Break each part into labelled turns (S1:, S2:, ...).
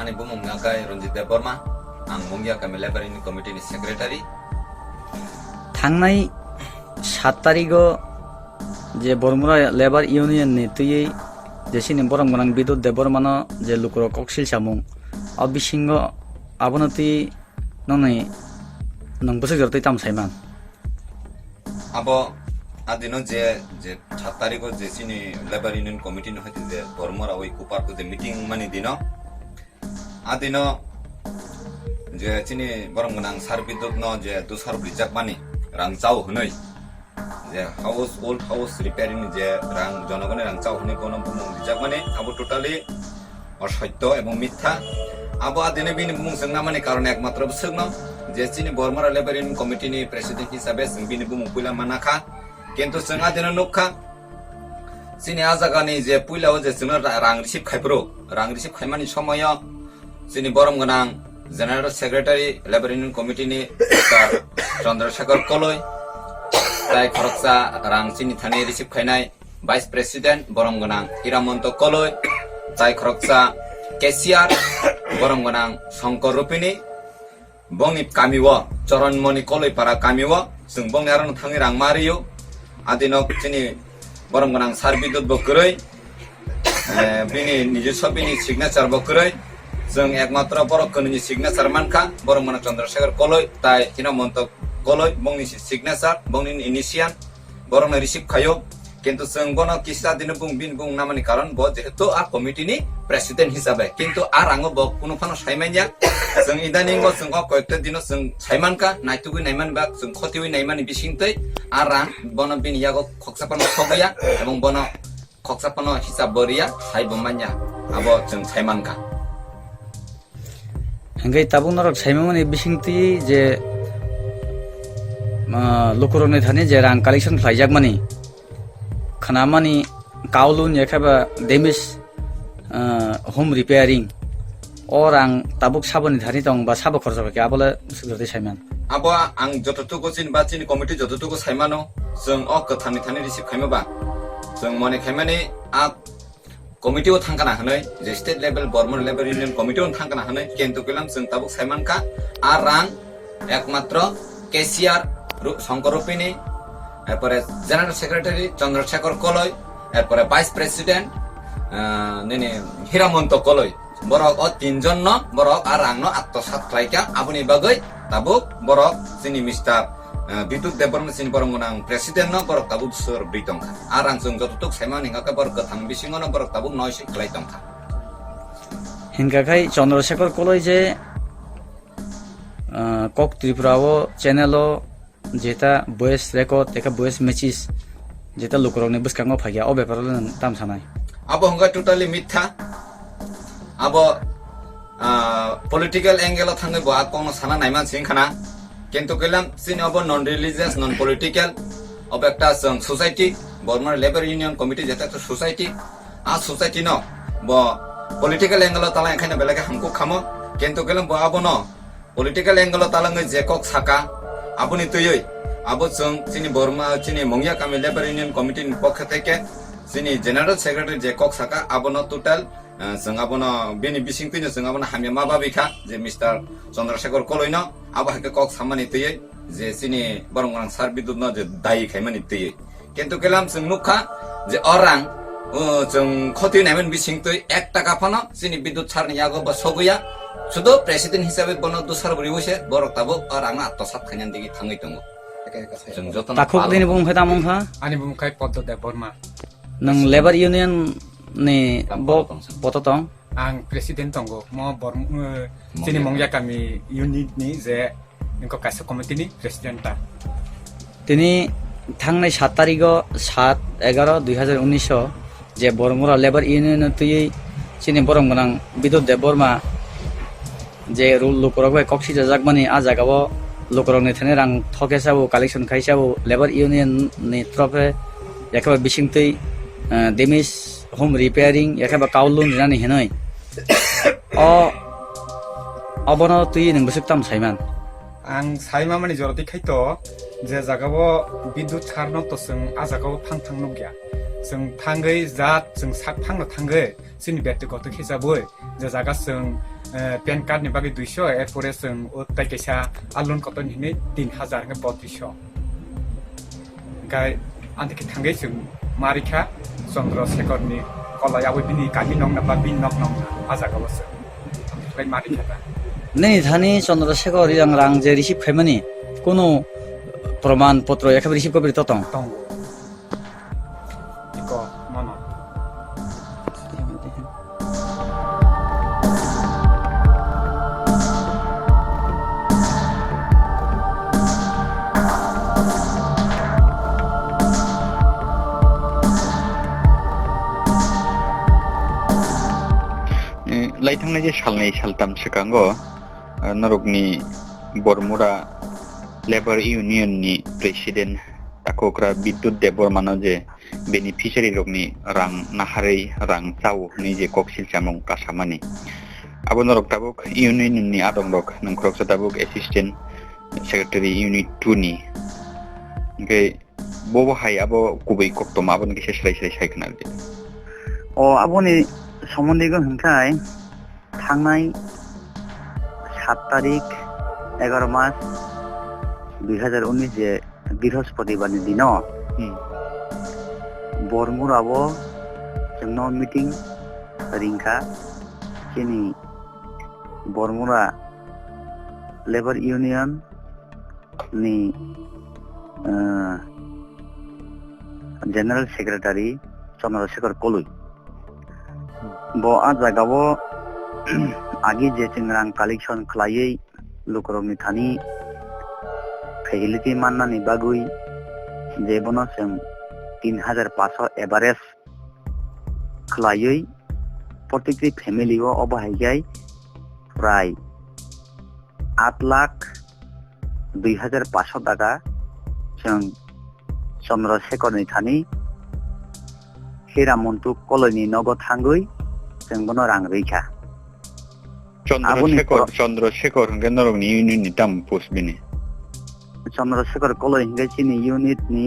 S1: Ani bumung ngakai Runjit Deborma, ang Mungya kami Labor Union Committee ni Secretary.
S2: थांनाय 7 तारिखो जे Baramura labour union नि तुयै जेसिनि बरम गनां बिदुत देबरमानो जे लुकुरो कक्सिल सामुं अबिसिंग आबनो तुय ननै नंबसो जरतै ताम साइमान
S1: Abo adino je 7 tariko je sini Labor Union Committee no hati je Bormora oi kupar ko je meeting mani dino adino je sini borom gonang sarbidut no je dusar bijak mani rang chau hunoi je old house repairing je rang jonogone rang chau hunoi kono bumung bijak mani abo totally অসত্য এবং মিথ্যা abo adine bini bumung sengna mani karone ekmatra busugno je sini Bormora Labor Union Committee ni president hisabe sing bini bumung pula manakha কিন্তু जोंहा दिनो नुखा सिनि आजागानि जे पुइलाव जे जोंना रां receive खायब्रो रां रिसिभ खायमानि समायाव सिनि बरम गोनां जेनेरेल सेक्रेटारि लेबर इउनियन कमिटिनि चन्द्रशेखर कलय जाय खरकसा रां सिनि थाने रिसिभ खायनाय भाइस प्रेसिडेन्ट बरम गोनां हिरामन्त कलय जाय खरकसा केसिआर बरम गोनां शंकर रुपिनि बंनि कामिव चरणमणि कलयपारा कामिव जों बंनि आरो थाङै रां Mario adinok sini borom gonang sarbidut bokroi bini নিজস্ব bini signature bokroi जों एकमात्र borok koni signature manka borom gonang Chandrasekhar Koloi tai Hiramonto Koloi bongni signature bongni initial borom na receive khayo কিন্তু जों bono kisa dinu bung namani karon bo jehetu a committee ni president hisabe কিন্তু আর আঙ্গ bo কোনো Fanon সাইমাইয়া जों ইদানিং bo जों কয়েকটা দিন जों সাইমানকা নাইতুগুই নাইমান বা जों খতিউই নাইমানি বিসিংতৈ আর রাং bono bin yago খকসাপানো সগয়া এবং bono খকসাপানো হিসাব বরিয়া সাইবমাnya abo जों সাইমানকা
S2: হেঙ্গাই তাবুং নরক সাইমামনি বিসিংতৈ যে লুকুরনে থানে যে রাং কালেকশন খাইজাক মানি खानामानि काउलुन एखाबा डेमेज होम रिपेयरिंग और आं ताबुक साबनि धानि दं बा साबो खरसा के आबले सुगरदे साइमान
S1: abo ang jototuko chin ba chin committee jototuko saimano जों o kathani thani receive khaimaba जों mone khaimani a committee o thangkana hanai je state level Bormora Labor Union Committee o thangkana hanai kintu kelam जों tabuk saimanka a rang ekmatro KCR Shankar রুপিনি এরপরে general secretary Chandrashekhar Kalai এরপরে vice president হিরামন্ত Kalai বরক ও তিনজন ন বরক আর আং আত্মসাত খাইকা আবুনি বাগৈ তাবুক বরক সিনি mister বিদ্যুৎ দেববর্মা সিনি বরং গোনাং প্রেসিডেন্ট ন বরক তাবুক সর ব্রিটংখা আর আং जों যতটুক সাইমান হিঙ্গাকা বরক গোথাং বিসিং ন বরক তাবুক নয়সি খাইতংখা
S2: হিঙ্গাখাই চন্দ্রশেখর কলয় যে কক ত্রিপুরাও চ্যানেলও जेता वॉइस रेकॉर्ड एका वॉइस मैसेज जेता लुकरंनि बसखाङाव फागिया अ बेपाराव दाम सानाय
S1: abo hongga totally mitha abo political angle thangai bo akong sana naiman singkhana kintu kelam sin abo non religious non political ob ekta जों society Bormora Labor Union Committee jeta to society a society no bo political angle tala ekhane belage hamku khamo kintu kelam bo abo no political angle talangai je kok saka আপনি তুই আবো जों চিনি বর্মা চিনি মংয়া কামি labour union কমিটির পক্ষ থেকে চিনি জেনারেল সেক্রেটারি যে কক সাকা আবনো টোটাল जों আবনো বেনি বিসিং তুই जों আবনো হামিয়া মাবা বিখা যে মিস্টার চন্দ্রশেখর কলইন আবো হাকে কক সামানি তুই যে চিনি বরংগরাং সার্বিদুত ন যে দায়ী খাইমানি তুই কিন্তু কেলাম जों নুখা যে অরাং जों খতি নাইমেন বিসিং তুই 1 টাকা ফানো চিনি বিদ্যুৎ ছাড়নি আগো বা সগুয়া শুধু প্রেসিডেন্ট হিসাবে বনো দুসার বরিবসে বরক তাবো আর আং আত্মসাত খাইনান দিগি থাঙ্গই দङ जों जतन
S2: ताखुक दिनि बुंखाय तामुंखा
S3: ani bumkai Poddo Deborma
S2: नों लेबार इउनियन नि बत दं
S3: ang president tongo mo sini mongya kami unit ni je ingko kaisa committee ni president ta
S2: তিনি थांनाय 7 तारिखो 7/11/2019 जे बरमुरा लेबार इउनियन तुयै चिनि बरम गोनां बिदुत देबबर्मा जे रुल लुकरगबाय कक्सि जाजाकमानि आ जागाव लुकरगनि थाने रां थकेसाबो कालेक्शन खाइसाबो लेबार इउनियन नि तरफे एखेबा बिसिंतै डेमेज होम रिपेयरिंग एखेबा काउलुन जानि हेनै अ अबनो तुयै नों बसुकताम साइमान
S3: ang saima mani joroti khaito je jagao bidut charno to जों a jagao phang thang nugya जों thangai jat जों sak phang no thangai sini ব্যক্তিগত হিসাবে যে জায়গা जों প্যান কার্ড ni bagui 200 এরপরে जों তাই কেসা আলন কত নিনে 3000 কে 3200 গাই আন্তে থাঙ্গে जों মারিখা চন্দ্রশেখরনি কলায়াবো বিনি কাটি নং না বা বিন নক নং আজাগাবো जों ओमफ्राय मारिखा
S2: नै थानी Chandrashekhar yang rang je receive khaimani kono प्रमाण पत्र एकेबारे रिसिभ कपि ततং
S3: dong iko mono
S4: लाइथांनाय जे सालनै सालथाम सिगाङाव नरकनि बरमुरा लेबर इउनियननि प्रेसिडेन्ट ताक'ग्रा बिद्युत देबबर्मानो जे बेनिफिसियारि रकनि रां नाहारै रां चाव नि जे कक्सिल चामं कासामानि आबो नरक ताबुक इउनियननि आदं रक नंख्रक ताबुक एसिस्टेन्ट सेक्रेटारि इउनिट 2 नि गे बबो हाय आबो गुबै कक्तम आबो नके सेस्लाय सायखना दे
S5: अ आबोनि सोमोन्दैखौ होनखाय थांनाय 7 तारिख 11 मास 2019 जे बृहस्पतिबारनि दिनाव बरमुरावो जोंनो मिटिं रिंखा जोंनि बरमुरा लेबर इउनियन नि general secretary Chandrashekhar Kalai bo a jaga bo agi je raang collection khlaiei lukrokni thani facility mannani bagui je bono जों 3500 average khlaiei प्रत्येकটি ফ্যামিলি ও অবহাইগাই প্রায় 8,02,500 টাকা जों चन्द्रशेखरनि थानि हिरामन्टु कलनि नगद थांगै जों बनो रां रैखा
S4: चन्द्रशेखर हंगे नरकनि इउनियननि दाम पोस्ट बिनि
S5: चन्द्रशेखर कलय हंगे चिनि इउनिटनि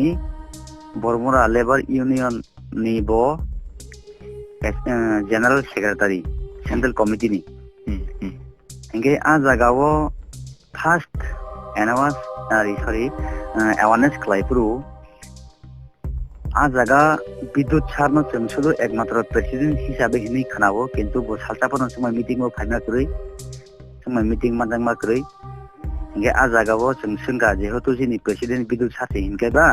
S5: बरमुरा लेबर इउनियन नि बो जनरल सेक्रेटारि सेंट्रल कमिटिनि हंगे आ जागावो फार्स्ट अवेयरनेस खलायफ्रु आ जागा विद्युत सारनो जों शुधु एकमात्र प्रेसिडेंट हिसाबै हिनै खोनावो किन्तु बो सालताफोरनो समय मिटिं मो फाइना करै समय मिटिं मानजां मा करै हंगे आ जागावो जों संगा जेहेतु जिनि प्रेसिडेंट विद्युत सारथे हिनकेबा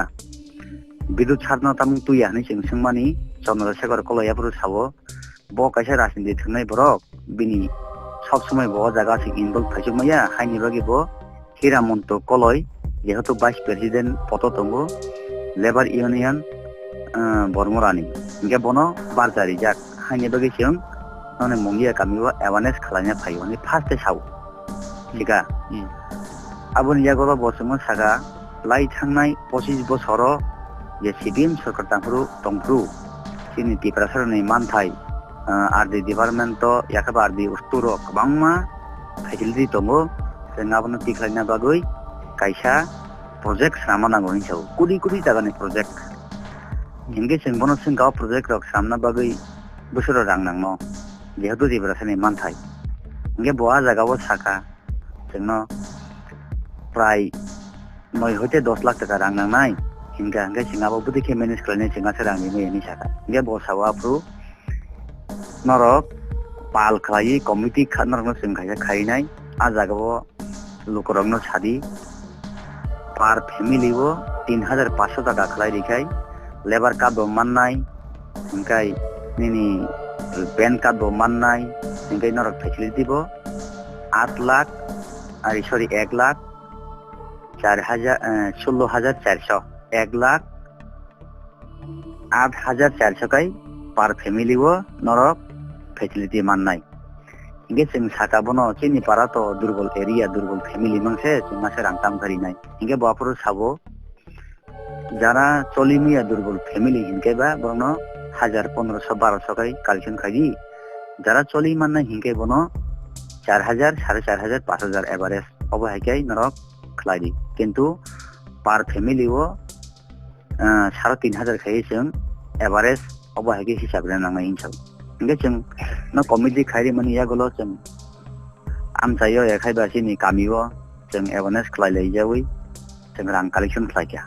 S5: विद्युत सारनो तामुं तुया हनै जों संमानि चन्द्रशेखर कलयाफोर सावो बो कायसा राजनीति थंनाय बरक बिनि सब समय बो जागा सिं इनभल्व फाइजोमाया हाइनि बागै बो हिरामन्त कलय जेहेतु वाइस प्रेसिडेंट पद दंगो लेबर इउनियन बरमुरानि हंगे बनो बारजारि जाक हाइनि बागै जों नने मंगिया गामियाव अवेयरनेस खालामनो फायो नि फार्स्ट साव थिगा आबुनि जागोबा बसमो सागा लाई थांनाय 25 बोसोर जे सिबिएम सरकार तंफ्रु सिनि टिप्रासारनि मानथाय आरडि डिपार्टमेन्ट याखाबा आरडि उस्तुरो गोबांमा फेसिलिटि दङो जों आबुनो तिख्लायना बागै कायसा प्रोजेक्ट सामा नांगौ हिसाब कुदि जागानि प्रोजेक्ट हिंगे जों बनो जों गाव प्रोजेक्ट रक सामना बागै बोसोर रां नांनो जेहेतु टिप्रासारनि मानथाय हिंगे बहा जागावो साका जोंनो प्राय 9 हते 10 लाख टाका रां नांनाय हिंगा हंगे सिंगाबो बुदिखे मेनेज खालामनाय सिंगासे रांनि मेनि साका हिंगे बसावा फ्रु नरक पाल खालाय कमिटि खानरनो जों खायसा खायनाय आ जागावो लुकरंनो सादि पार फैमिली वो 3,500 टाका खलाई दिखाई लेबर कार्ड बो माननाय हिंगाय निनि पेन कार्ड बो माननाय हिंगाय नरक फेसिलिटी बो 1 लाख 16,400 1 लाख 8,400 kai पार फैमिली वो नरक फेसिलिटी माननाय हिंगे जों साका बनो चिनि पारा तो दुर्बल एरिया दुर्बल फैमिली मंगसे जों मासे रांताम करिनाय हिंगे बाफोर साबो जारा चलिमिया दुर्बल फैमिली हिंकेबा बनो 1,500-1,200 kai कलेक्शन खाई जारा चलि माननाय हिंके बनो 4,000 4,500 5,000 एवरेज अब हाइकाय नरक खलायदि किन्तु पार फैमिली वो 3,500 खाई जों एवरेज अब हाइके हिसाब नांनाय हिसाब hingga जों no committee khairi mani ya golo जों amsayo ya khaiba sini kamiwo जों awareness khlai lai jawi जों rang collection khlai kya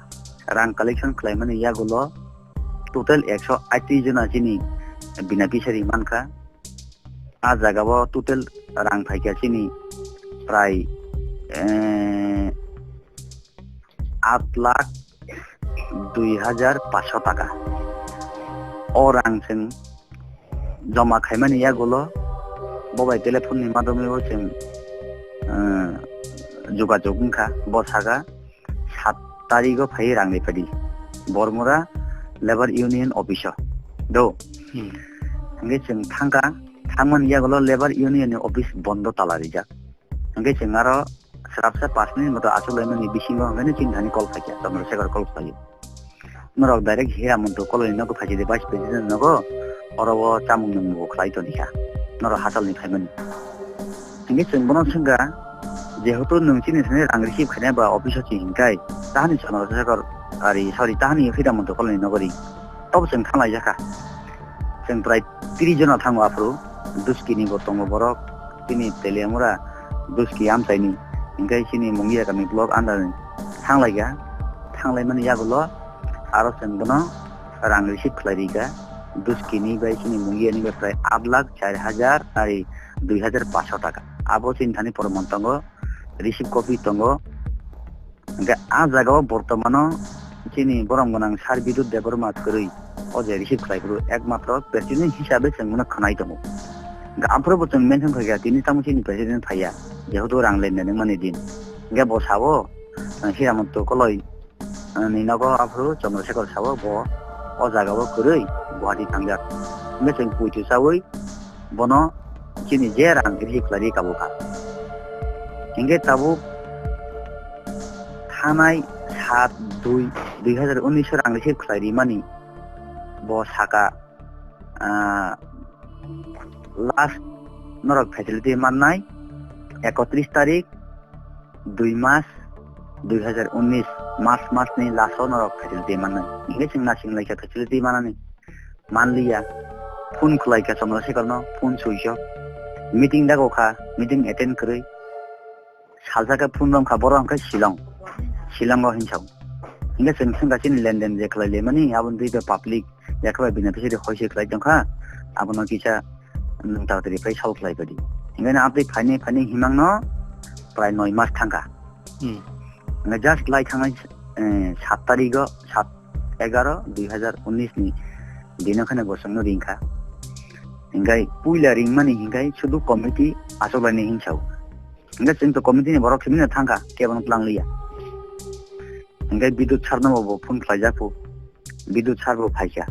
S5: rang collection khlai mani ya golo total 180 jona sini beneficiary manka a jagao total rang phaikya sini prai 8,02,500 টাকা orang जों जमा खायमानि या गलो mobile टेलिफोननि माध्यमेव जों যোগাযোগ खा बसागा 7 तारिखआव फाय रांनि फादि बरमुरा लेबर यूनियन ऑफिस दो हंगे जों थांमोन या गलो लेबर यूनियन ऑफिस बंद तालारि जा हंगे जों आरो सराबसा 5 मिनिट मत आसुलायमानि बिसिङाव हंगे चिन्तानि कल फायया चंद्रशेखर कल फायो नरक डाइरेक्ट हिरामन्तो कलनि नगो फायदे भाइस प्रेसिडेंट नगो अरबो चामुं नंगो खलायतो दिखा नर हासालनि फायमानि हंगे जों बनो संगा जेहेतु नोंसिनि सने रां रिसिभ खायना बा अफिसाव हिंगाय ताहानि चंद्रशेखर आरि सरि ताहानि हिरामन्तो कलनि नगरि तब जों थांलाय जाखा जों प्राय 30 जना थाङो आफ्रो दुस्किनि गतंग बरक तिनि तेलियामुरा दुस्कि आमसाइनि हिंगाय सिनि मंगिया गामि ब्लक आन्दार थांलायगा थांलायमानि यागोल आरो जों बनो रां रिसिभ खालायरिगा दुस्किनि बाय सिनि मंगियानि प्राय 8,04,000 आरि 2,500 टाका आबो चिन्तानि परमन तंगो रिसिभ कपि तंगो हंगे आ जागाव बर्तमानो चिनि बरम गोनां सार बिदुत देबरमा करै अजे रिसिभ खालायग्रु एकमात्र प्रेसिडेंट हिसाबै जों मनो खनाय दङ आफ्रोबो जों मेनसन फैगा दिनै तामुसिनि प्रेसिडेंट फाया जेहेतु रां लेनदेन माने दिन हंगे बसावो हिरामन्त कलय निनागो आफ्रो चंद्रशेखर सावो बो अ जागाव करै गुवाहाटी थांगा हंगे जों पुइतु सावै बनो चिनि जे रां रिसिभ खालायरि काबुखा हंगे ताबु थानाय 7/2/2019 रां रिसिभ खालायरि मानि बो साका लास्ट नरक फैसिलिटी माननाय 31 तारिख 2 मास 2019 मार्च नि लास्ट नरक फैसिलिटी माननाय इंगे सिंना सिंलायका फैसिलिटी माननानै मानलिया फोन खुलायका चंद्रशेखरनो फोन सुइसो मीटिंग दागोखा मीटिंग अटेंड करै सालजाका फोन रंखा बरंखा शिलंगाव हिंसाव इंगे जों संगासिनो लेनदेन जे खालायले मानि आबुन दैबे पाब्लिक याखबा बेनिफिशियारि होइसे खालाय दंखा आबुन किसा नोंतावतरि फ्राय साल खालाय बादि इंगे आपदे फाइने हिमांनो प्राय 9 मास थांगा इंगे जस्ट लाइक थांनाय 7 तारिख 7/11/2019 नि दिनखाने गसंनो रिंखा इंगे पुइला रिं मानि इंगे सुदु कमिटि आसलायनि हिंसाव इंगे जों तो कमिटिनि बरक खिमिनो थांगा केबन प्लांलिया इंगे बिदुत सारनोबो फोन खालायजाखो बिदुत सारबो फायसा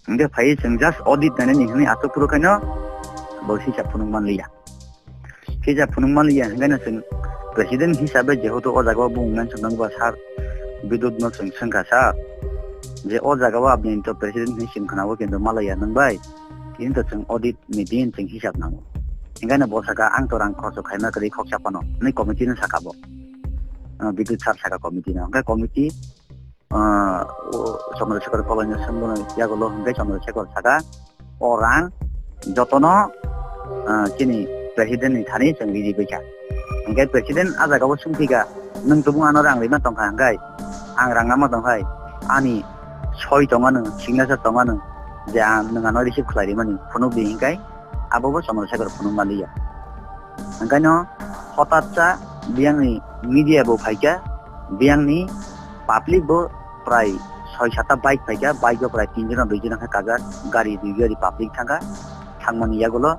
S5: इंगे फाय जों जस्ट ऑडिट नायनि निहनि आतपुरखायनो बसिसा फुनुंमानलिया केजा फुनुंमानलिया इंगे जों प्रेसिडेंट हिसाबै जेहेतु अ जागाव बुंनान सननांगौ सार बिदुत न जों संगा सार जे अ जागाव आपनि तो प्रेसिडेंट नि सिमखानाबो केन्दो मालाया नंबाय किन्तु जों ऑडिट नि दिन जों हिसाब नांगौ इंगे बसाका आं तो रां खरस खायमा करै खक्सापनो नै कमिटिनो साकाबो बिदुत सार साका कमिटिनो इंगे committee Chandrashekhar कलयनो सोंबोनो यागोल हंगे Chandrashekhar Saka orang jotono kini presiden ni thani sengri beka hingga presiden aja gawo sungtiga nung tubung ano rang lima tongka hanggai ang rang ama tongkai ani 6 tongano signature tongano je nung ano receive khlai mani phonu bi hinggai abobo Chandrasekhar phonu malia hingga no hotatcha biangni media bo phaika biangni public bo prai 6-7 bike phaika bike bo prai 3 jona 2 jona kha kagar gari 2 gari public thanga thangmani yagulo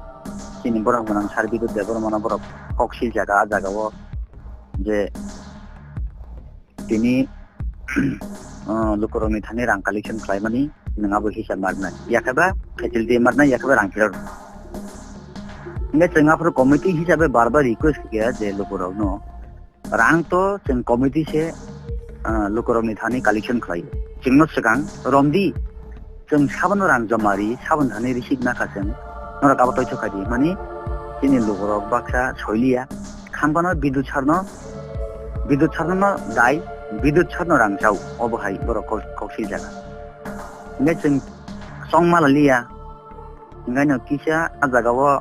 S5: chini borok manang sarbidu debor mana borok koksil jaga jagao je tini lukoroni thani rang collection khlaimani nangabo hisab marna yakaba facility marna yakaba rang khilor nge chengapro committee hisabe barbar request kiya je lukorogno rang to cheng committee se lukoroni thani collection khlai chingno segang romdi cheng sabon rang jamari sabon thani receipt na kaseng nora kabo toy chokadi mani chini lukorok baksa soilia khambano bidut charno no dai bidut charno rang chau obohai borok koksil jaga nge cheng songmalalia Enggaknya kisah ajagawo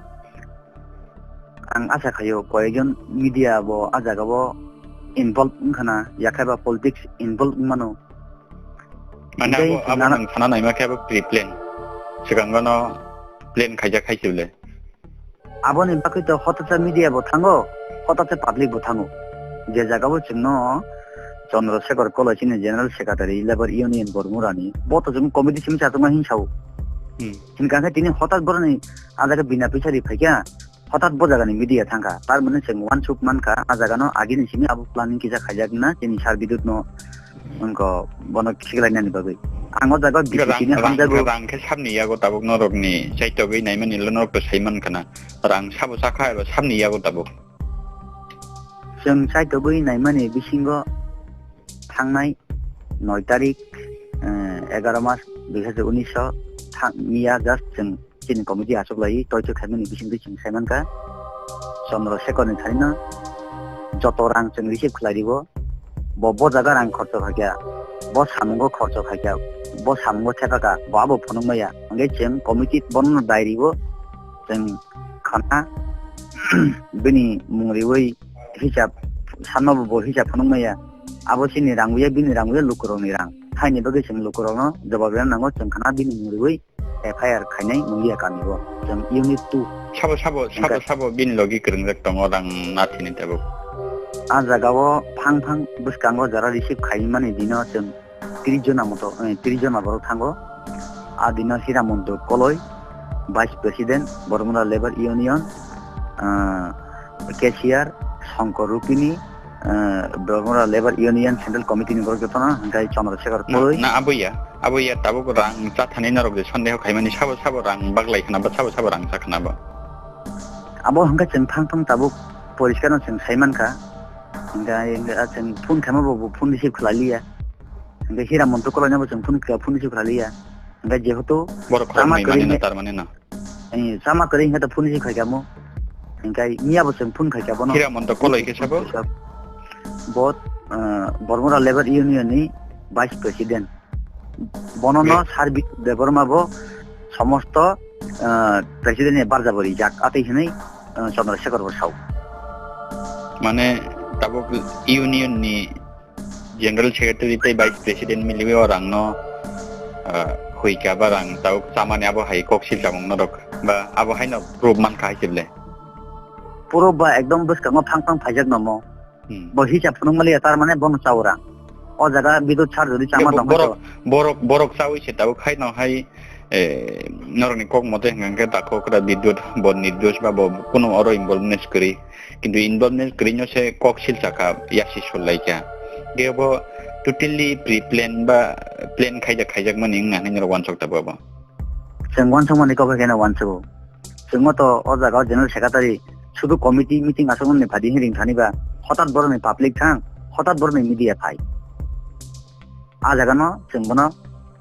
S5: ang asa kayo koyjon media bo ajagawo involve kana yakaba politics involve mano.
S4: Mana abo nang sana nai ma kaya pre-plan. Sekarang kono plan kaja kaisule.
S5: Abon impakit to hotata media bo thango hotata public bo thango. Je jagawo chingno Chandrasekhar College General Secretary Labor Union Bormurani boto jum committee sim cha tunga hinsau. Hinka tini হঠাৎ বরনি আজাga bina pisari phaikia হঠাৎ bojagani media thangka tar mane sing one chup manka ajagano agini simi abu planning kija khajagna tini sar bidut no onko bono khiglai nani bagai ango jaga bisini hamjago
S4: rang ke samni yago tabuk norokni chaito gei nai mani lonor ko saiman kana rang sabu sakha ero samni yago tabuk
S5: जों chaito gei nai mani bisingo thangnai 9 tarik 11 mas 2019 Mia just जों tin committee asoklai toito khamani bisingi जों saimanka Chandrasekhar ni thaina joto rang जों receive khlaibo bo jaga rang kharcho khakya bo samungo kharcho khakya bo samungo thekaka bo abo phonungmaya ange जों committee bonno dairibo जों khana bini mungriwai hisab sanabo bo hisab phonungmaya abo sini rangbuya bini rangbuya lukuroni rang thaini bage जों lukurono jawabya nango जों khana bini mungriwai FIR khainai mungia kanibo जों unit 2
S4: sabo bin logi krengjak tongo rang nathini tabuk
S5: आ जागाव फां फां बुसकांगो जरा receive खाइमाने दिनो जों 30 जना मतो 30 जना बरो थांगो आ दिनो Hiramanta Kalai vice president Baramura labour union cashier Shankar Rupini Baramura labour union central committee नि बरगतना गाय चन्द्रशेखर कलय
S4: ना abuya tabuk rang cha thani narok je sondeho khaimani sabo rang baglai khana ba sabo rang sa khana ba
S5: abo hangka जों फां फां ताबुक परिस्कार जों साइमानका Enggak जों phone खालामबाबो phone receive खालालिया enggak हिरामन्त कलयनाबो जों phone receive खालालिया enggak जेहेतु
S4: borok khamai mane tar mane na
S5: sama kering hata phone receive खाइकामो enggak niabo जों phone खाइकाबो न
S4: hiramonto koloi ke sabo
S5: bot Bormura Labor Union ni vice president bonono sarbi debormabo সমস্ত president এবার যাবরি যাক আতেই হিনেই চন্দ্রশেখর বসাও
S4: মানে tabuk union ni general secretary tai vice president miliwe orang no huika barang tabuk samane abo hai koksil jamong norok ba abo hai no proof man khai sible
S5: পুরো বা একদম বসকাঙ্গ ফাং ফাং ফাইজাক নমো বহি চাপনং মালি তার মানে বন চাওরা ও জায়গা বিদ্যুৎ ছাড় যদি চামা দং
S4: borok sawi se tabuk hai no hai noroni kok mote ngangke takok ra bidyut bon nirdosh ba kono oro involvement kri কিন্তু ইনভলভমেন্ট করিনো সে ককশিল চাকা ইয়াসি সলাইকা গেবো টোটালি প্রি প্ল্যান বা প্ল্যান খাইজাক মানি নানি নর ওয়ান সকতা বাবা
S5: जों वान समनि कबे केना वान सो जों तो ओ जागा जनरल सेक्रेटारि শুধু কমিটি মিটিং আসলে ভাদি হিরিং থানিবা হঠাৎ বড়নি পাবলিক থাং হঠাৎ বড়নি মিডিয়া ফাই আ জাগানো जों বনো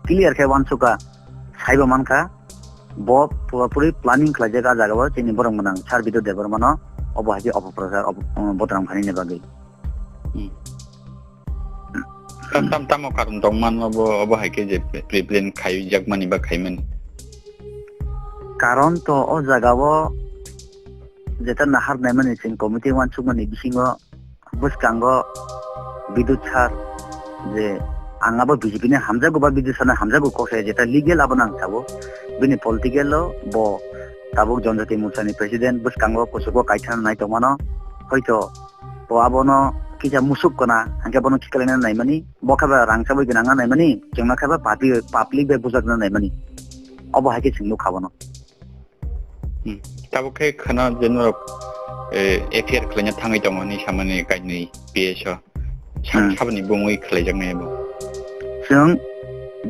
S5: ক্লিয়ার কে वान सुका সাইবা মানকা ব পুরোপুরি প্ল্যানিং খাইজাকা জাগাবো চিনি বরং মনাং সার বিদ্যুৎ দেবর মানো অবহাজি অপপ্রচার বতরাম খানিনে বাগৈ
S4: tamo karon dongman obo haike je প্রিপ্লেন খাইজাক মানি বা খাইমেন
S5: কারণ তো ও জাগাবো যেটা নাহার নাইমানি সিং কমিটি ওয়ান সুমানি বিসিঙ্গ বুসকাঙ্গ বিদ্যুৎ ছাড় যে আঙাবো বিজেপি নে হামজাগো বা বিদ্যুৎ ছাড় হামজাগো কসে যেটা লিগেল আবনাং থাকবো বিনি পলিটিক্যাল ব tabuk jonjati musani president buskango kusugo kaithan nai tomano hoito bo abono kija musuk kona hangke bono kikalena nai mani bokaba rangsabai ginanga nai mani jengna khaba public be bujak nai mani obo hake singlu khabono
S4: tabuk ke khana jenro affair klenya thangai tomani samani kaini pso sabni bongoi khlaijak nai bo
S5: जों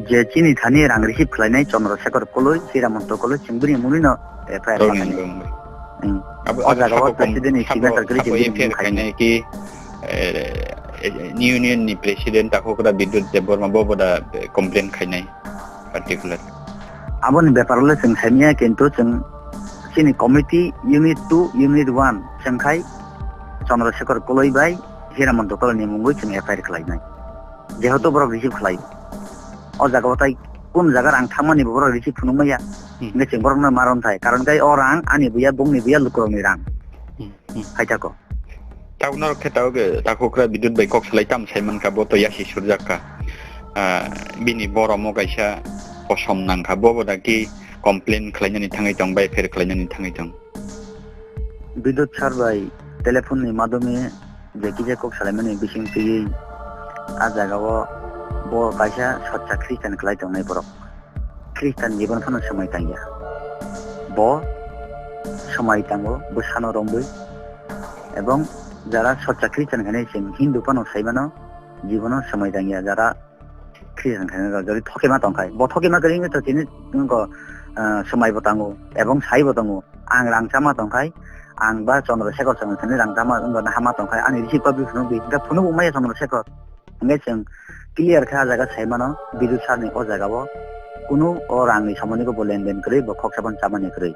S5: जे चिनि थानि रां receive खालायनाय Chandrashekhar कलय हिरामन्त कलय सिंबुनि मुनिनो FIR
S4: union ni president takokra bidyut deborma boboda complaint khainai particular
S5: aboni beparole जों साइमिया किन्तु जों सिनि committee unit 2 unit 1 जोंखाय चन्द्रशेखर कलय बाय हिरामन्त कलयनि मुङै जों FIR खालायनाय जेहेतु बरक रिसिभ खालाय अ जागावताय कोन जागा रां थामानि बरक receive फुनुमैया nge ching borok no maron thai karon kai orang ani buya bongni buya lukurok ni rang haita ko
S4: taunor khetao ge takokra bidut bai kok salai tam saiman ka boto yasi surjaka bini boromo kaisa kosom nangka bobo daki komplain khlainani thangai tong bai fer khlainani thangai tong
S5: বিদ্যুৎ ছাড় by টেলিফোনनि মাধ্যমে যেকিজে cock সালাইমানি বিসিং তুই আ জায়গাও ব কাইসা সচ্চা খ্রিস্টান খেলাই দंनाय বরক খ্রিস্টান জীবন Fanon সময় তাঙ্গিয়া ব সময় তাঙ্গো বসানো রম্বই এবং যারা সচ্চা খ্রিস্টান খানে সিং হিন্দু ফানো সাইবানো জীবন সময় তাঙ্গিয়া যারা খ্রিস্টান খানে যদি ঠকেমা তংখাই ব ঠকেমা গরিং তো তিনি সময় বতাঙ্গো এবং সাই বতাঙ্গো আং রাংচামা তংখাই ang ba Chandrasekhar sang thani rangtama ngona hama tongkai ani risi public no bi ga phunu bumai Chandrasekhar ngai chang clear kha jaga saimano bidu sarni o jaga bo kunu o rangni samani ko bolen den kre bo khoksaban chamani kre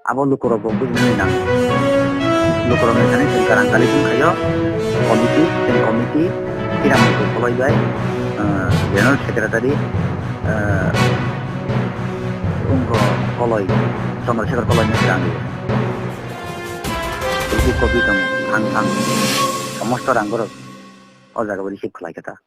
S5: abo lukoro bo bujni na lukoro ne thani sengkarang kali kun khayo committee kiram ko follow bai general secretary unko follow Chandrasekhar follow ni rangi copy তম আং সমস্ত রাঙ্গর ও জায়গা বলি শিখ খোলাই কথা